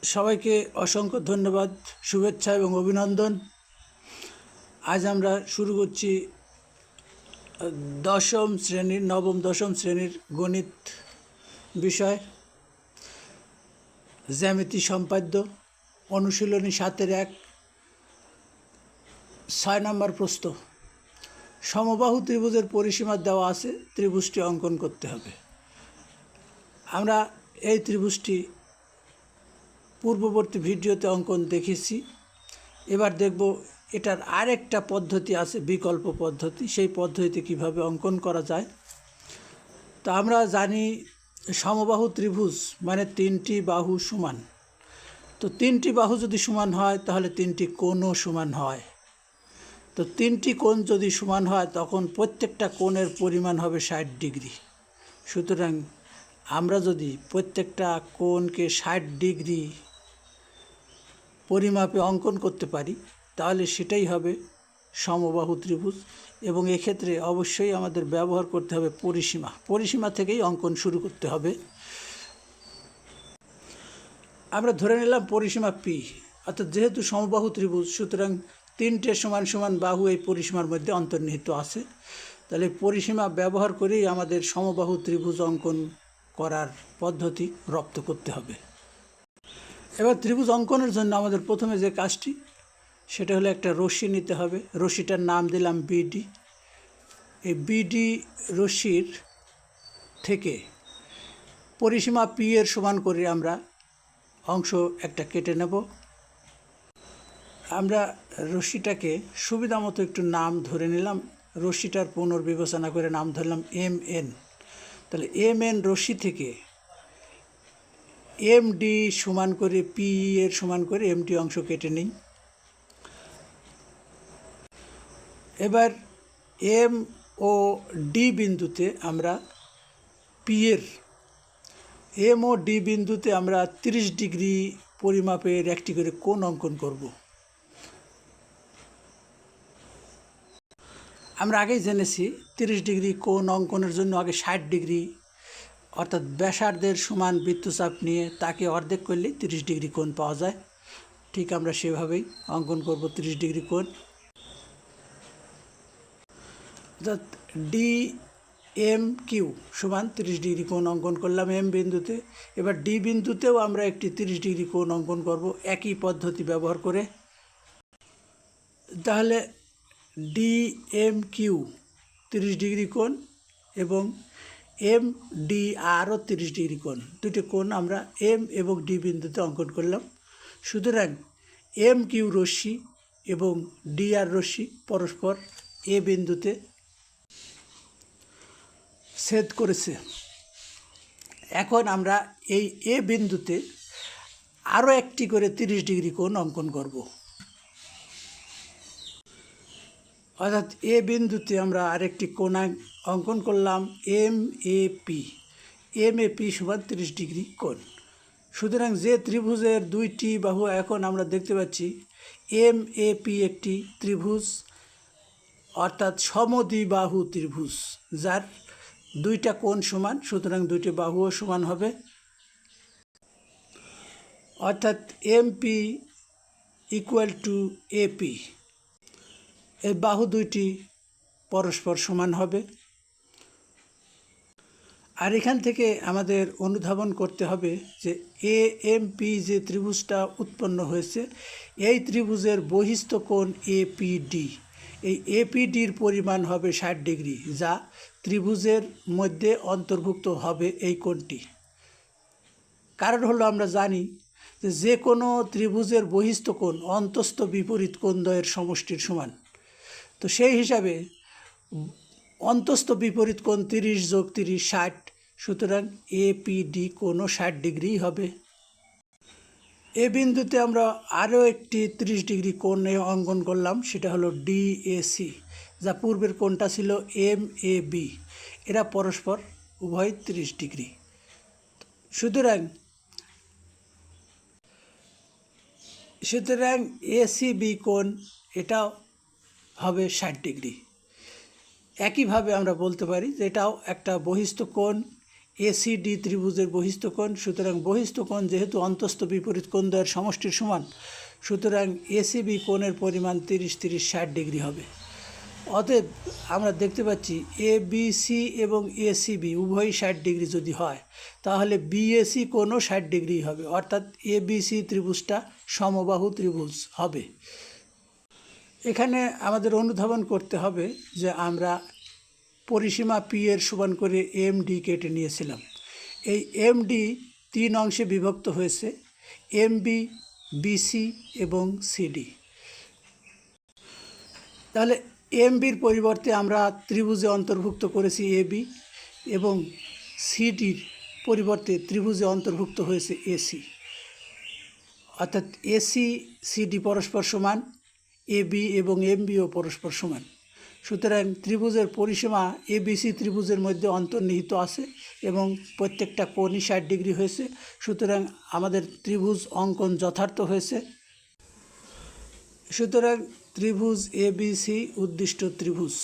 সবাইকে অসংখ্য ধন্যবাদ, শুভেচ্ছা এবং অভিনন্দন। আজ আমরা শুরু করছি নবম দশম শ্রেণীর গণিত বিষয়, জ্যামিতি সম্পাদ্য, অনুশীলনী 7-1, 6 নম্বর প্রশ্ন। সমবাহু ত্রিভুজের পরিসীমা দেওয়া আছে, ত্রিভুজটি অঙ্কন করতে হবে। আমরা এই ত্রিভুজটি পূর্ববর্তী ভিডিওতে অঙ্কন দেখেছি। এবার দেখব এটার আরেকটা পদ্ধতি আছে, বিকল্প পদ্ধতি। সেই পদ্ধতিতে কিভাবে অঙ্কন করা যায়। তো আমরা জানি সমবাহু ত্রিভুজ মানে 3টি বাহু সমান। তো 3টি বাহু যদি সমান হয় তাহলে 3টি কোণও সমান হয়। তো 3টি কোণ যদি সমান হয় তখন প্রত্যেকটা কোণের পরিমাণ হবে 60 ডিগ্রি। সুতরাং আমরা যদি প্রত্যেকটা কোণকে 60 ডিগ্রি পরিমাপে অঙ্কন করতে পারি তাহলে সেটাই হবে সমবাহু ত্রিভুজ। এবং এক্ষেত্রে অবশ্যই আমাদের ব্যবহার করতে হবে পরিসীমা থেকেই অঙ্কন শুরু করতে হবে। আমরা ধরে নিলাম পরিসীমা পি, অর্থাৎ যেহেতু সমবাহু ত্রিভুজ সুতরাং 3টে সমান সমান বাহু এই পরিসীমার মধ্যে অন্তর্নিহিত আছে। তাহলে পরিসীমা ব্যবহার করেই আমাদের সমবাহু ত্রিভুজ অঙ্কন করার পদ্ধতি রপ্ত করতে হবে। এবার ত্রিভুজ অঙ্কনের জন্য আমাদের প্রথমে যে কাজটি সেটা হলো একটা রশ্মি নিতে হবে। রশ্মিটার নাম দিলাম বিডি। এই বিডি রশ্মির থেকে পরিসীমা পি এর সমান করে আমরা অংশ একটা কেটে নেব। আমরা রশ্মিটাকে সুবিধা মতো একটু নাম ধরে নিলাম। রশ্মিটার পুনর্বিবেচনা করে নাম ধরলাম MN। তাহলে MN রশ্মি থেকে MD সমান করে পি এর সমান করে MD অংশ কেটে নিই। এবার এম ও ডি বিন্দুতে আমরা এম ও ডি বিন্দুতে আমরা 30 ডিগ্রি পরিমাপের একটি করে কোণ অঙ্কন করব। আমরা আগেই জেনেছি 30 ডিগ্রি কোণ অঙ্কনের জন্য আগে 60 ডিগ্রি অর্থাৎ ব্যাসার্ধের সমান বৃত্তচাপ নিয়ে তাকে অর্ধেক করলে 30 ডিগ্রি কোণ পাওয়া যায়। ঠিক আমরা সেভাবেই অঙ্কন করব 30 ডিগ্রি কোণ। অর্থাৎ DMQ সমান 30 ডিগ্রি কোণ অঙ্কন করলাম এম বিন্দুতে। এবার ডি বিন্দুতেও আমরা একটি 30 ডিগ্রি কোণ অঙ্কন করব একই পদ্ধতি ব্যবহার করে। তাহলে DMQ 30 ডিগ্রি কোণ এবং MD আরও 30 ডিগ্রি কোণ, দুটি কোণ আমরা এম এবং ডি বিন্দুতে অঙ্কন করলাম। সুতরাং MQ রশ্মি এবং DR রশ্মি পরস্পর এ বিন্দুতে ছেদ করেছে। এখন আমরা এই এ বিন্দুতে আরও একটি করে 30 ডিগ্রি কোণ অঙ্কন করব। অর্থাৎ এ বিন্দুতে আমরা আরেকটি কোণ অঙ্কন করলাম MAP সমান 30 ডিগ্রি কোণ। সুতরাং যে ত্রিভুজের 2টি বাহু এখন আমরা দেখতে পাচ্ছি MAP একটি ত্রিভুজ, অর্থাৎ সমদ্বিবাহু ত্রিভুজ যার 2টা কোণ সমান, সুতরাং 2টি বাহুও সমান হবে। অর্থাৎ MP = AP, এই বাহু 2টি পরস্পর সমান হবে। আর এখান থেকে আমাদের অনুধাবন করতে হবে যে AMP যে ত্রিভুজটা উৎপন্ন হয়েছে এই ত্রিভুজের বহিস্থ কোণ APD, এই APDর পরিমাণ হবে 60 ডিগ্রি, যা ত্রিভুজের মধ্যে অন্তর্ভুক্ত হবে এই কোণটি। কারণ হলো আমরা জানি যে কোনো ত্রিভুজের বহিস্থ কোণ অন্তস্থ বিপরীত কোণদ্বয়ের সমষ্টির সমান। তো সেই হিসাবে অন্তস্থ বিপরীত কোণ 30 + 30 60, সুতরাং APD কোণও 60 ডিগ্রি হবে। এ বিন্দুতে আমরা আরও একটি 30 ডিগ্রি কোণ অঙ্কন করলাম, সেটা হলো DAC, যা পূর্বের কোণটা ছিল MAB। এরা পরস্পর উভয় 30 ডিগ্রি। সুতরাং ACB কোণ এটাও হবে 60 ডিগ্রি। একইভাবে আমরা বলতে পারি যে এটাও একটা বহিস্থ কোণ এসিডি ত্রিভুজের বহিস্থ কোণ। সুতরাং বহিস্থ কোণ যেহেতু অন্তস্থ বিপরীত কোণদ্বয়ের সমষ্টির সমান, সুতরাং এসিবি কোণের পরিমাণ 30-30-60 ডিগ্রি হবে। অতএব আমরা দেখতে পাচ্ছি এবিসি এবং এসিবি উভয়ই 60 ডিগ্রি যদি হয়, তাহলে বিএসি কোণও 60 ডিগ্রি হবে, অর্থাৎ এবিসি ত্রিভুজটা সমবাহু ত্রিভুজ হবে। এখানে আমাদের অনুধাবন করতে হবে যে আমরা পরিসীমা পি এর সমান করে এমডি কেটে নিয়েছিলাম। এই এমডি 3 অংশে বিভক্ত হয়েছে, এমবি, বিসি এবং সিডি। তাহলে এমবির পরিবর্তে আমরা ত্রিভুজে অন্তর্ভুক্ত করেছি এবি এবং সিডির পরিবর্তে ত্রিভুজে অন্তর্ভুক্ত হয়েছে এসি, অর্থাৎ এসি সিডি পরস্পর সমান, এবি এবং এমবিও পরস্পর সমান। সুতরাং ত্রিভুজের পরিসীমা এবিসি ত্রিভুজের মধ্যে অন্তর্নিহিত আছে এবং প্রত্যেকটা কোণই 60 ডিগ্রি হয়েছে। সুতরাং আমাদের ত্রিভুজ অঙ্কন যথার্থ হয়েছে। সুতরাং ত্রিভুজ এবিসি উদ্দিষ্ট ত্রিভুজ।